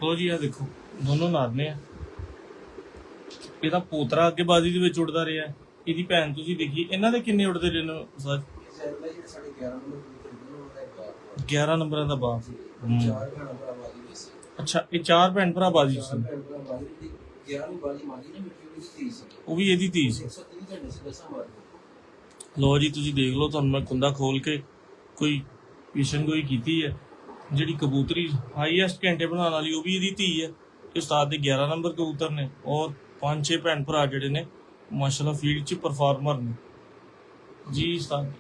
ਲੋ ਜੀ ਆ ਦੇਖੋ ਦੋਨੋਂ ਨਾਰਨੇ ਆ। ਇਹਦਾ ਪੋਤਰਾ ਅੱਗੇ ਬਾਜੀ ਦੇ ਵਿੱਚ ਉੱਡਦਾ ਰਿਹਾ, ਇਹਦੀ ਭੈਣ ਤੁਸੀਂ ਦੇਖੀ। ਇਹਨਾਂ ਦੇ ਕਿੰਨੇ ਉੱਡਦੇ ਰਹੇ ਨੇ ਸਰ? 11 ਨੰਬਰਾਂ ਦਾ ਬਾਪ। ਅੱਛਾ ਇਹ 4 ਭੈਣ ਭਰਾ ਬਾਜੀ ਸੀ, ਉਹ ਵੀ ਇਹਦੀ ਧੀ ਸੀ। ਲੋ ਜੀ ਤੁਸੀਂ ਦੇਖ ਲਓ, ਤੁਹਾਨੂੰ ਮੈਂ ਕੁੰਦਾ ਖੋਲ ਕੇ ਕੋਈ ਪੇਸ਼ਨ ਗੋਈ ਕੀਤੀ ਹੈ। ਜਿਹੜੀ ਕਬੂਤਰੀ ਹਾਈਐਸਟ ਘੰਟੇ ਬਣਾਉਣ ਵਾਲੀ ਉਹ ਵੀ ਇਹਦੀ ਧੀ ਹੈ। ਉਸਤਾਦ ਦੇ 11 ਨੰਬਰ ਕਬੂਤਰ ਨੇ ਔਰ 5-6 ਭੈਣ ਭਰਾ ਜਿਹੜੇ ਨੇ ਮਾਸ਼ਾਅੱਲਾ ਫੀਲਡ 'ਚ ਪਰਫਾਰਮਰ ਨੇ ਜੀ। ਉਸਤਾਦ